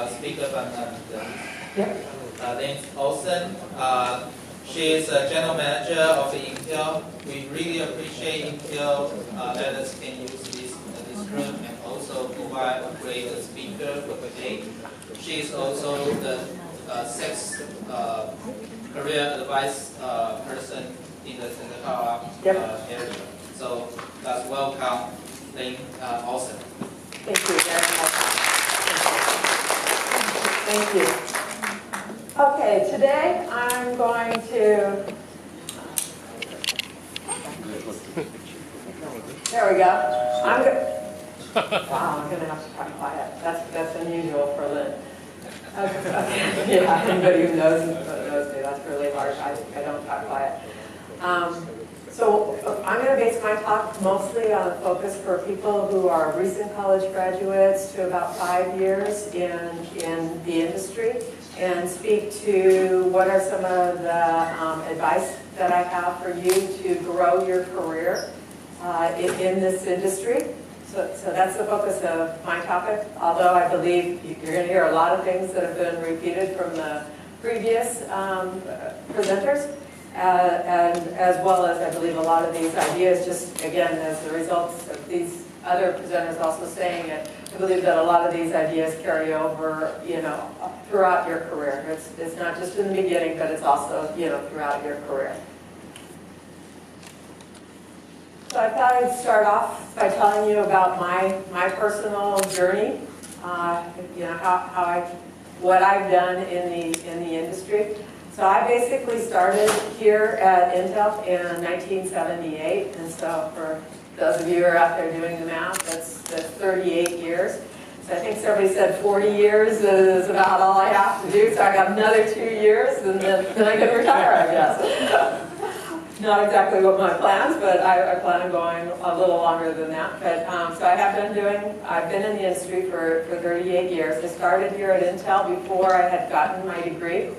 speaker from Lynn Olson. She is a general manager of the Intel. We really appreciate Intel that us can use this room and also provide a great speaker for today. She is also the sixth career advice person in the Singapore area. So let's welcome Lynn Olson. Thank you very much. Thank you. Okay, today I'm going to, there we go. Wow, I'm going to have to talk quiet. That's unusual for Lynn. Okay. Yeah, anybody who knows me, that's really hard. I don't talk quiet. So I'm going to base my talk mostly on a focus for people who are recent college graduates to about 5 years in the industry, and speak to what are some of the advice that I have for you to grow your career in this industry. So that's the focus of my topic, although I believe you're going to hear a lot of things that have been repeated from the previous presenters. And as well as I believe a lot of these ideas, just again as the results of these other presenters also saying it, I believe that a lot of these ideas carry over, throughout your career. It's not just in the beginning, but it's also, throughout your career. So I thought I'd start off by telling you about my personal journey, what I've done in the industry. So I basically started here at Intel in 1978, and so for those of you who are out there doing the math, that's 38 years. So I think somebody said 40 years is about all I have to do, so I got another 2 years, and then I can retire, I guess. Not exactly what my plans, but I plan on going a little longer than that. But so I've been in the industry for 38 years. I started here at Intel before I had gotten my degree.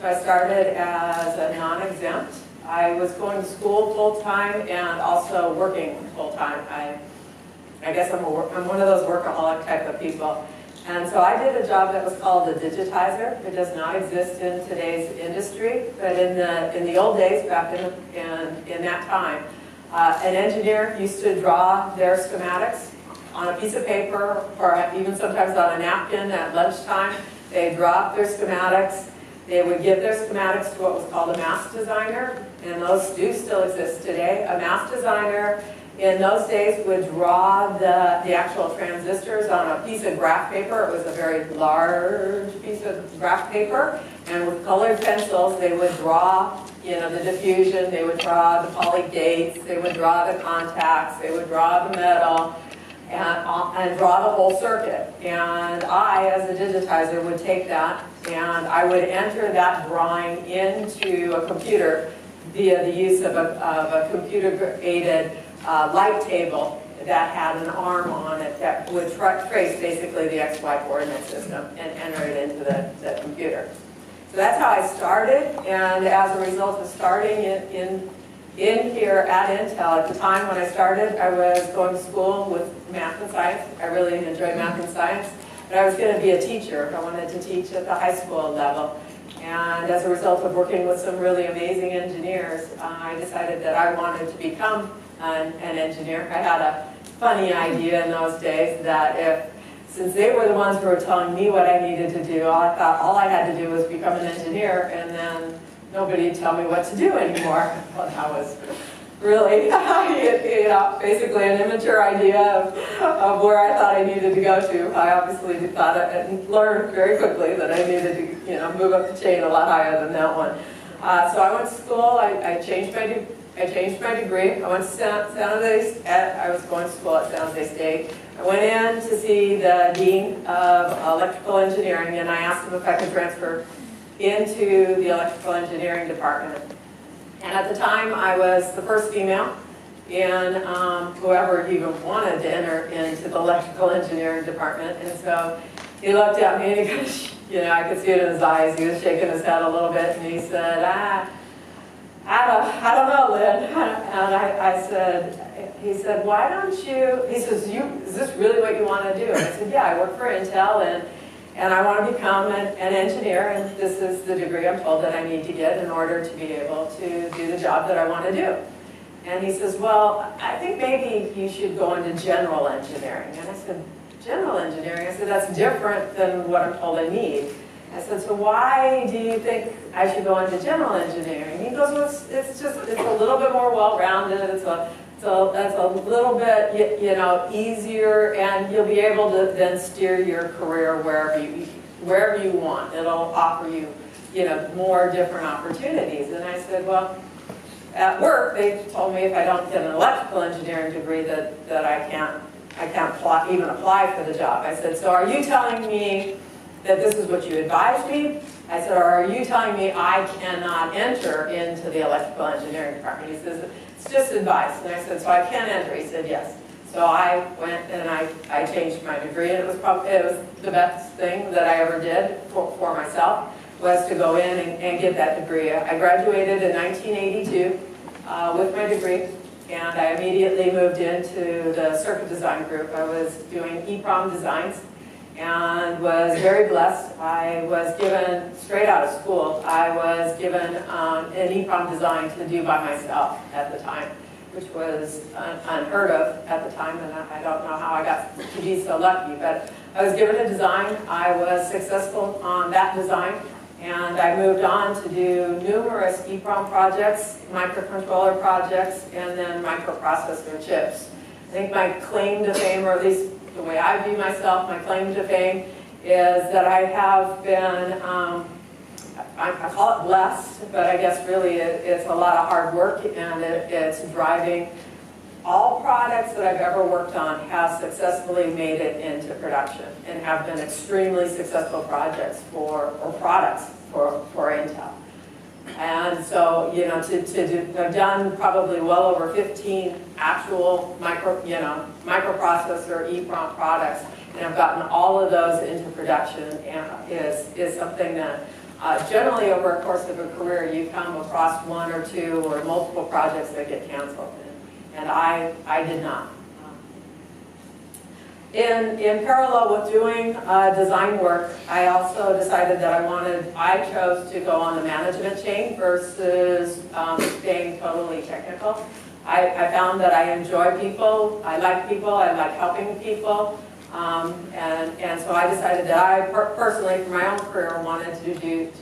So I started as a non-exempt. I was going to school full-time and also working full-time. I guess I'm one of those workaholic type of people. And so I did a job that was called a digitizer. It does not exist in today's industry, but in the old days, back in that time, an engineer used to draw their schematics on a piece of paper, or even sometimes on a napkin at lunchtime. They'd draw up their schematics. They would give their schematics to what was called a mask designer, and those do still exist today. A mask designer in those days would draw the actual transistors on a piece of graph paper. It was a very large piece of graph paper, and with colored pencils they would draw the diffusion, they would draw the poly gates, they would draw the contacts, they would draw the metal, and draw the whole circuit. And I, as a digitizer, would take that and I would enter that drawing into a computer via the use of a computer-aided light table that had an arm on it that would trace basically the XY coordinate system and enter it into the computer. So that's how I started, and as a result of starting in here at Intel, at the time when I started, I was going to school with math and science. I really enjoyed math and science, but I was going to be a teacher. I wanted to teach at the high school level. And as a result of working with some really amazing engineers, I decided that I wanted to become an engineer. I had a funny idea in those days that since they were the ones who were telling me what I needed to do, I thought all I had to do was become an engineer, and then nobody would tell me what to do anymore. Well, that was really, basically an immature idea of where I thought I needed to go to. I obviously thought and learned very quickly that I needed to, move up the chain a lot higher than that one. So I went to school. I changed my degree. I went to San Jose. I was going to school at San Jose State. I went in to see the dean of electrical engineering, and I asked him if I could transfer into the electrical engineering department. And at the time, I was the first female in whoever even wanted to enter into the electrical engineering department. And so he looked at me and he I could see it in his eyes. He was shaking his head a little bit, and he said, I don't know, Lynn. And he said, why don't you, he says, is this really what you want to do? And I said, yeah, I work for Intel, and I want to become an engineer, and this is the degree I'm told that I need to get in order to be able to do the job that I want to do. And he says, well, I think maybe you should go into general engineering. And I said, general engineering? I said, that's different than what I'm told I need. I said, so why do you think I should go into general engineering? He goes, well, it's a little bit more well-rounded. It's a little bit, you know, easier, and you'll be able to then steer your career wherever you want. It'll offer you, you know, more different opportunities. And I said, well, at work, they told me if I don't get an electrical engineering degree that I can't even apply for the job. I said, so are you telling me that this is what you advised me? I said, or are you telling me I cannot enter into the electrical engineering department? He says, it's just advice. And I said, so I can enter? He said, yes. So I went and I changed my degree, and it was the best thing that I ever did for myself, was to go in and get that degree. I graduated in 1982 with my degree, and I immediately moved into the circuit design group. I was doing EEPROM designs and was very blessed. I was given, straight out of school, I was given an EEPROM design to do by myself at the time, which was unheard of at the time, and I don't know how I got to be so lucky, but I was given a design. I was successful on that design, and I moved on to do numerous EEPROM projects, microcontroller projects, and then microprocessor chips. I think my claim to fame, or at least the way I view myself, my claim to fame is that I have been, I call it blessed, but I guess really it's a lot of hard work, and it's driving. All products that I've ever worked on have successfully made it into production and have been extremely successful projects products for Intel. And so, you know, I've done probably well over 15 actual microprocessor EEPROM products, and I've gotten all of those into production, and is something that generally over a course of a career you come across one or two or multiple projects that get canceled, and I did not. In parallel with doing design work, I also decided that I chose to go on the management chain versus staying totally technical. I found that I enjoy people, I like helping people, and so I decided that I personally, for my own career, wanted to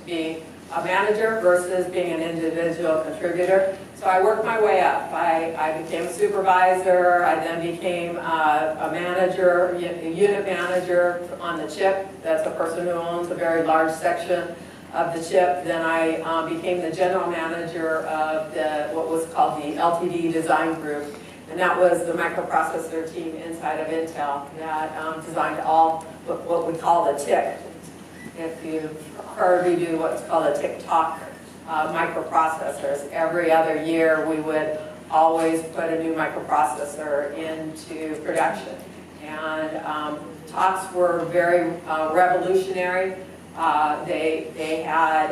be a manager versus being an individual contributor. So I worked my way up. I became a supervisor. I then became a manager, a unit manager on the chip. That's a person who owns a very large section of the chip. Then I became the general manager of what was called the LTD design group. And that was the microprocessor team inside of Intel that designed all what we call the TIC. If you've heard, we do what's called a tick-tock microprocessors. Every other year we would always put a new microprocessor into production. And talks were very revolutionary. They had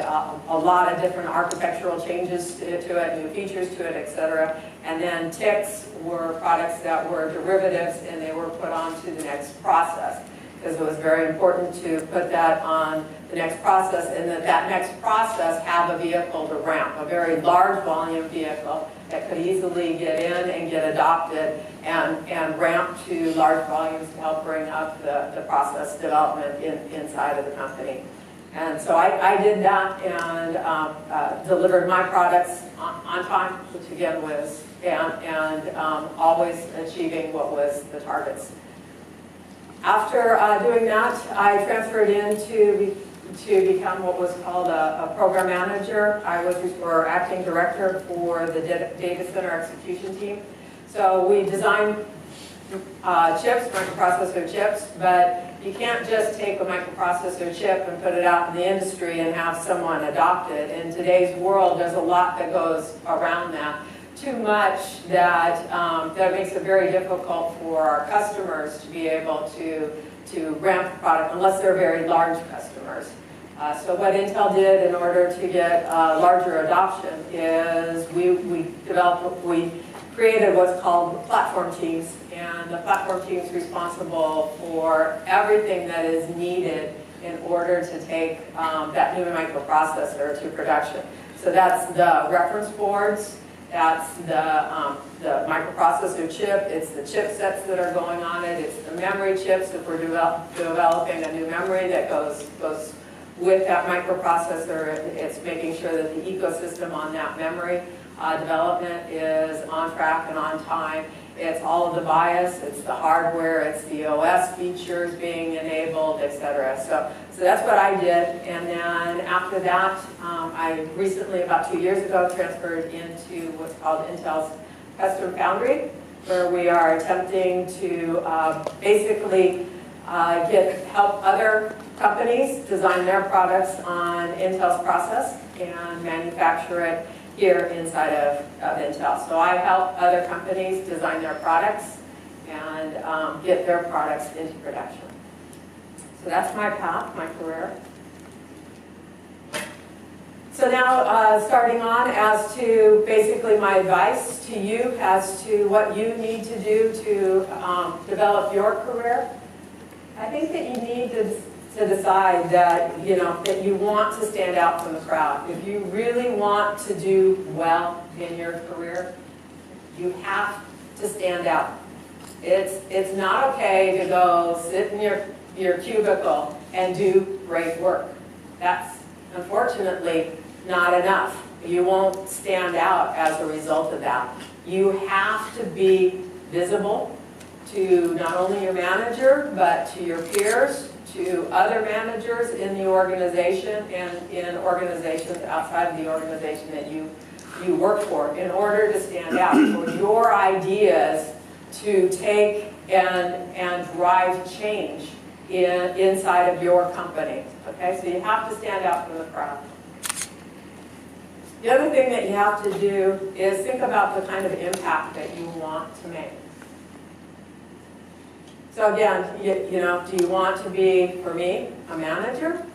a lot of different architectural changes to it, new features to it, etc. And then TICs were products that were derivatives, and they were put onto the next process, because it was very important to put that on the next process, and that next process have a vehicle to ramp, a very large volume vehicle that could easily get in and get adopted and ramp to large volumes to help bring up the process development inside of the company. And so I did that and delivered my products on time, which again was, and always achieving what was the targets. After doing that, I transferred in to become what was called a program manager. I was acting director for the data center execution team. So we design chips, microprocessor chips, but you can't just take a microprocessor chip and put it out in the industry and have someone adopt it. In today's world, there's a lot that goes around that. Too much that that makes it very difficult for our customers to be able to ramp the product unless they're very large customers. So what Intel did in order to get larger adoption is we created what's called platform teams, and the platform team is responsible for everything that is needed in order to take that new microprocessor to production. So that's the reference boards, that's the microprocessor chip, it's the chipsets that are going on it, it's the memory chips if we're developing a new memory that goes with that microprocessor. It's making sure that the ecosystem on that memory development is on track and on time. It's all of the BIOS, it's the hardware, it's the OS features being enabled, etc. So that's what I did. And then after that, I recently, about 2 years ago, transferred into what's called Intel's Custom Foundry, where we are attempting to basically help other companies design their products on Intel's process and manufacture it here inside of Intel. So I help other companies design their products and get their products into production. So that's my path, my career. So now starting on as to basically my advice to you as to what you need to do to develop your career. I think that you need to decide that, that you want to stand out from the crowd. If you really want to do well in your career, you have to stand out. It's not okay to go sit in your cubicle and do great work. That's unfortunately not enough. You won't stand out as a result of that. You have to be visible to not only your manager, but to your peers, to other managers in the organization and in organizations outside of the organization that you work for, in order to stand out, for your ideas to take and drive change inside of your company. Okay, so you have to stand out from the crowd. The other thing that you have to do is think about the kind of impact that you want to make. So again, do you want to be, for me, a manager?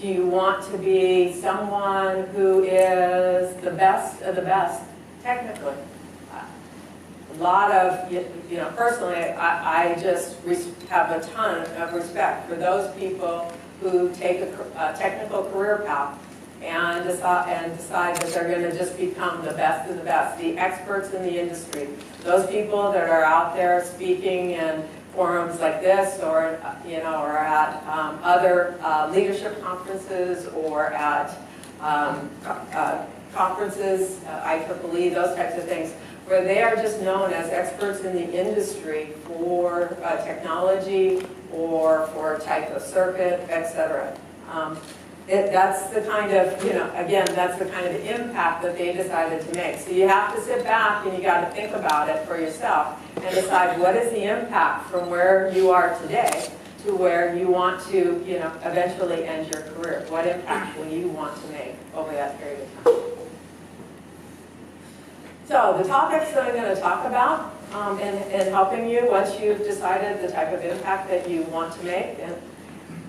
Do you want to be someone who is the best of the best technically? A lot of, personally, I just have a ton of respect for those people who take a technical career path and decide that they're going to just become the best of the best, the experts in the industry. Those people that are out there speaking in forums like this, or or at other leadership conferences, or at conferences, IEEE, those types of things, where they are just known as experts in the industry for technology or for type of circuit, etc. That's the kind of, again, that's the kind of impact that they decided to make. So you have to sit back and you got to think about it for yourself and decide what is the impact from where you are today to where you want to, eventually end your career. What impact will you want to make over that period of time? So the topics that I'm going to talk about in helping you once you've decided the type of impact that you want to make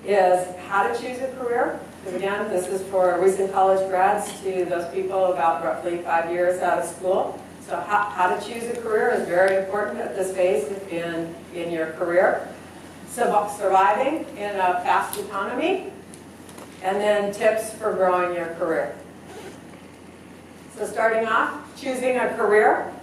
is how to choose a career. Because again, this is for recent college grads to those people about roughly 5 years out of school. So how to choose a career is very important at this phase in your career. Surviving in a fast economy, and then tips for growing your career. So starting off, choosing a career.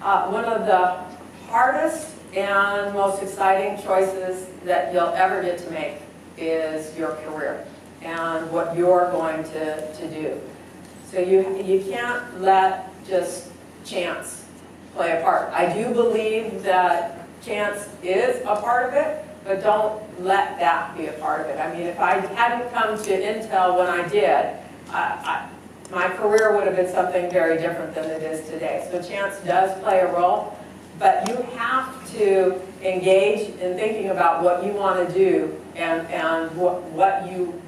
One of the hardest and most exciting choices that you'll ever get to make is your career and what you're going to do. So you can't let just chance play a part. I do believe that chance is a part of it, but don't let that be a part of it. I mean, if I hadn't come to Intel when I did, my career would have been something very different than it is today. So chance does play a role, but you have to engage in thinking about what you want to do and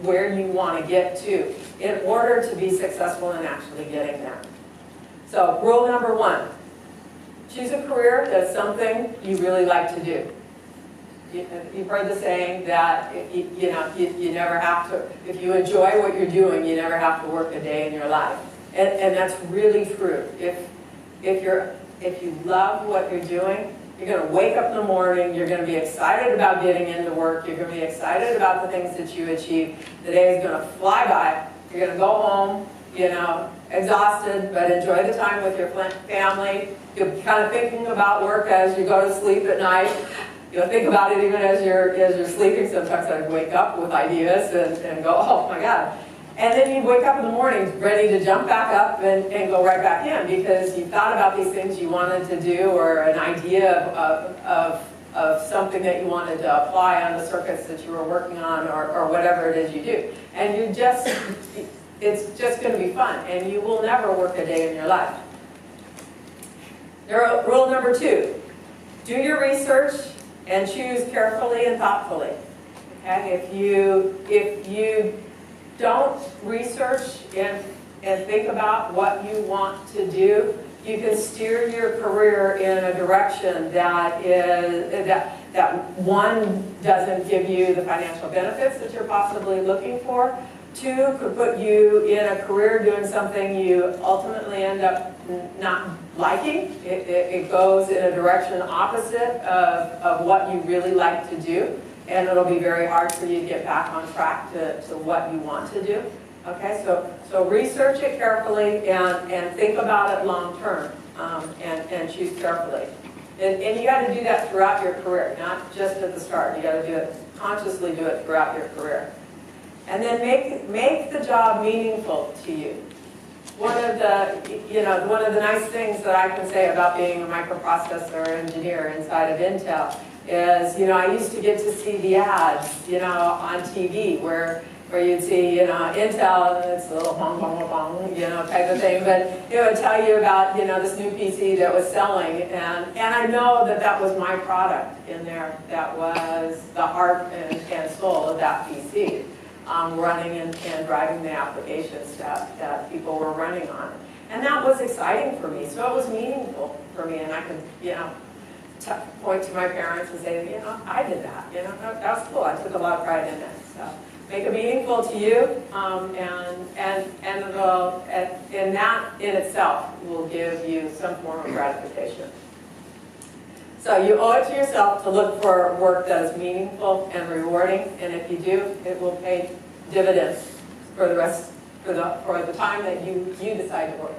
where you want to get to in order to be successful in actually getting there. So rule number 1, choose a career that's something you really like to do. You've heard the saying that you never have to, if you enjoy what you're doing, you never have to work a day in your life. And that's really true. If you love what you're doing, You're going to wake up in the morning, you're going to be excited about getting into work, you're going to be excited about the things that you achieve. The day is going to fly by. You're going to go home, you know, exhausted, but enjoy the time with your family. You're kind of thinking about work as you go to sleep at night. You'll think about it even as you're sleeping. Sometimes I wake up with ideas and go, oh my God. And then you wake up in the morning ready to jump back up and go right back in because you thought about these things you wanted to do or an idea of something that you wanted to apply on the circuits that you were working on or whatever it is you do. And it's just going to be fun and you will never work a day in your life. Rule number 2, do your research and choose carefully and thoughtfully. Okay? If you don't research and think about what you want to do, you can steer your career in a direction that one doesn't give you the financial benefits that you're possibly looking for. 2, could put you in a career doing something you ultimately end up not liking. It goes in a direction opposite of what you really like to do. And it'll be very hard for you to get back on track to what you want to do. Okay, so research it carefully and think about it long term and choose carefully. And you got to do that throughout your career, not just at the start. You got to do it, consciously do it throughout your career. And then make the job meaningful to you. One of the nice things that I can say about being a microprocessor engineer inside of Intel is, I used to get to see the ads, on TV where you'd see, Intel, and it's a little bong, bong, bong, type of thing, but it would tell you about, this new PC that was selling, and I know that was my product in there. That was the heart and soul of that PC, running and driving the applications that people were running on. And that was exciting for me, so it was meaningful for me, and I could, point to my parents and say, I did that, that was cool. I took a lot of pride in it. So make it meaningful to you, and that in itself will give you some form of gratification. So you owe it to yourself to look for work that is meaningful and rewarding, and if you do, it will pay dividends for the time that you decide to work.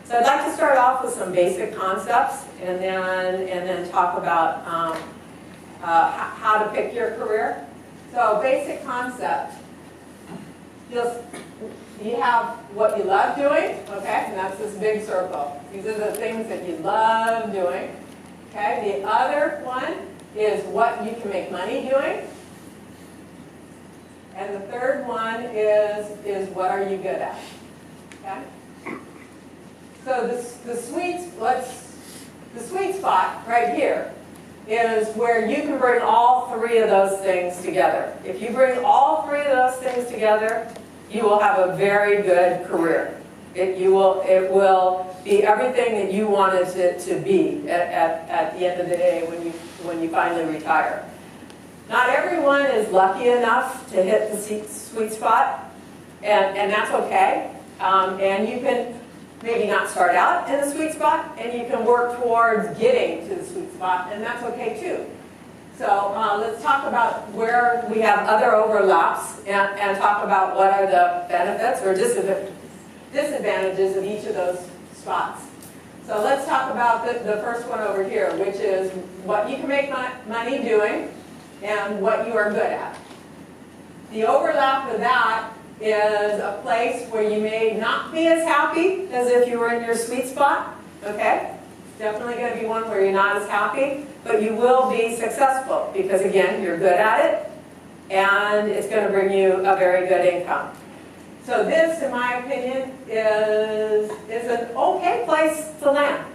So I'd like to start off with some basic concepts and then talk about how to pick your career. So basic concept. You have what you love doing, okay, and that's this big circle. These are the things that you love doing. Okay, the other one is what you can make money doing. And the third one is what are you good at. Okay? So the sweet spot right here is where you can bring all 3 of those things together. If you bring all 3 of those things together, you will have a very good career. It will be everything that you want it to be at the end of the day when you finally retire. Not everyone is lucky enough to hit the sweet spot, and that's okay. And you can maybe not start out in the sweet spot, and you can work towards getting to the sweet spot, and that's okay too. So let's talk about where we have other overlaps and talk about what are the benefits or disadvantages of each of those spots. So let's talk about the first one over here, which is what you can make money doing and what you are good at. The overlap of that is a place where you may not be as happy as if you were in your sweet spot, okay? It's definitely going to be one where you're not as happy, but you will be successful because, again, you're good at it, and it's going to bring you a very good income. So this, in my opinion, is an okay place to land.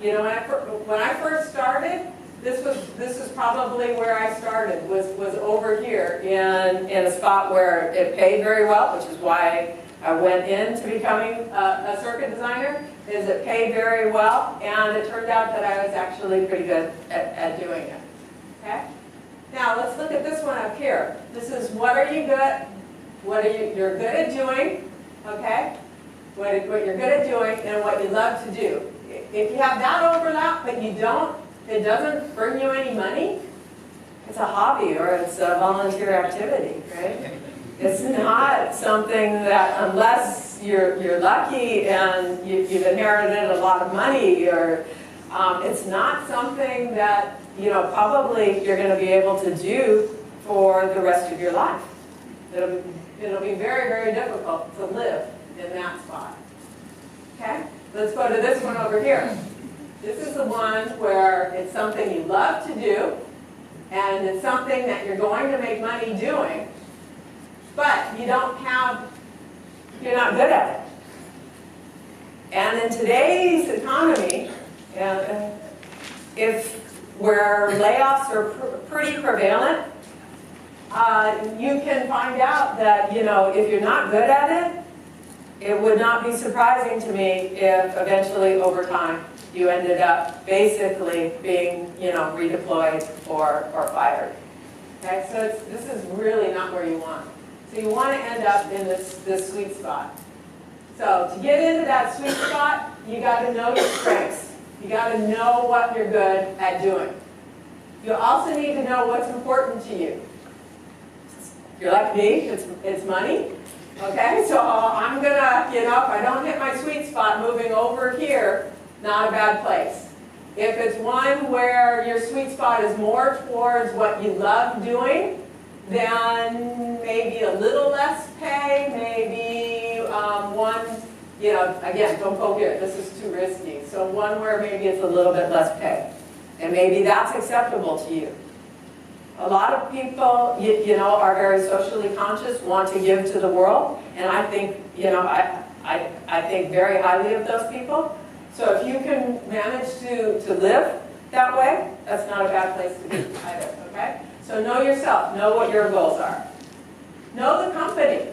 When I first started, this was probably where I started, was over here in a spot where it paid very well, which is why I went into becoming a circuit designer, is it paid very well, and it turned out that I was actually pretty good at doing it. Okay? Now let's look at this one up here. This is what are you good, you're good at doing, okay? What you're good at doing and what you love to do. If you have that overlap but you don't it doesn't bring you any money, it's a hobby or it's a volunteer activity, right? It's not something that, unless you're lucky and you've inherited a lot of money, or it's not something that, you know, probably you're going to be able to do for the rest of your life. It'll be very, very difficult to live in that spot. Okay? Let's go to this one over here. This is the one where it's something you love to do, and it's something that you're going to make money doing, but you're not good at it. And in today's economy, where layoffs are pretty prevalent, you can find out that, you know, if you're not good at it, it would not be surprising to me if eventually over time you ended up basically being, you know, redeployed or fired. Okay, so this is really not where you want. So you want to end up in this sweet spot. So to get into that sweet spot, you got to know your strengths. You got to know what you're good at doing. You also need to know what's important to you. If you're like me, it's money. Okay, so I'm gonna, you know, if I don't hit my sweet spot, moving over here, not a bad place. If it's one where your sweet spot is more towards what you love doing, then maybe a little less pay, maybe one, you know, again, don't go here, this is too risky. So one where maybe it's a little bit less pay. And maybe that's acceptable to you. A lot of people, you know, are very socially conscious, want to give to the world, and I think, you know, I think very highly of those people. So if you can manage to live that way, that's not a bad place to be either, okay? So know yourself, know what your goals are. Know the company.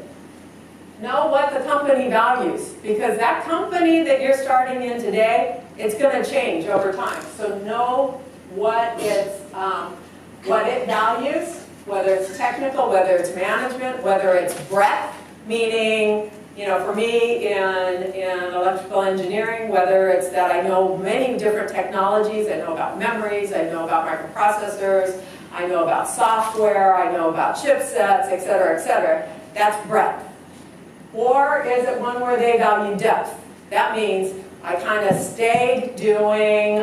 Know what the company values, because that company that you're starting in today, it's going to change over time. So know what it values, whether it's technical, whether it's management, whether it's breadth, meaning, you know, for me in electrical engineering, whether it's that I know many different technologies, I know about memories, I know about microprocessors, I know about software, I know about chipsets, et cetera, that's breadth. Or is it one where they value depth? That means I kind of stayed doing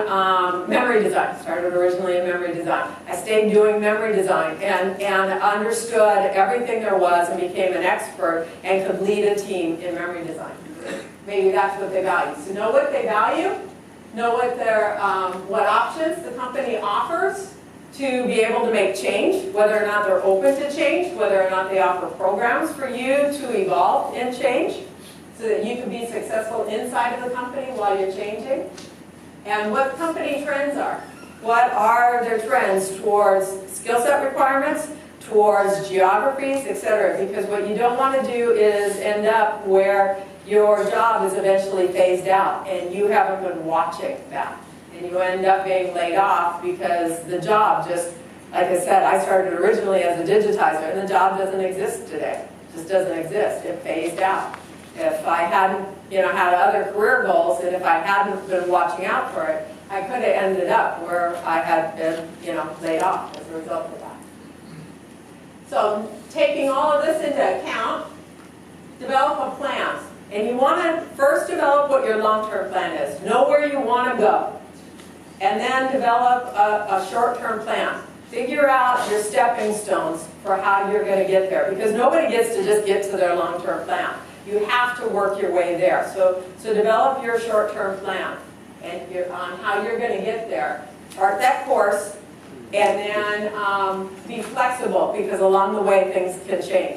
memory design. Started originally in memory design. I stayed doing memory design and understood everything there was and became an expert and could lead a team in memory design. Maybe that's what they value. So know what they value, know what options the company offers to be able to make change, whether or not they're open to change, whether or not they offer programs for you to evolve in change, so that you can be successful inside of the company while you're changing. And what company trends are. What are their trends towards skill set requirements, towards geographies, et cetera. Because what you don't want to do is end up where your job is eventually phased out and you haven't been watching that. And you end up being laid off because the job just, like I said, I started originally as a digitizer and the job doesn't exist today. It just doesn't exist. It phased out. If I hadn't, you know, had other career goals, and if I hadn't been watching out for it, I could have ended up where I had been, you know, laid off as a result of that. So taking all of this into account, develop a plan. And you want to first develop what your long-term plan is. Know where you want to go. And then develop a short-term plan. Figure out your stepping stones for how you're going to get there. Because nobody gets to just get to their long-term plan. You have to work your way there. So develop your short-term plan and on how you're going to get there. Start that course and then be flexible, because along the way things can change.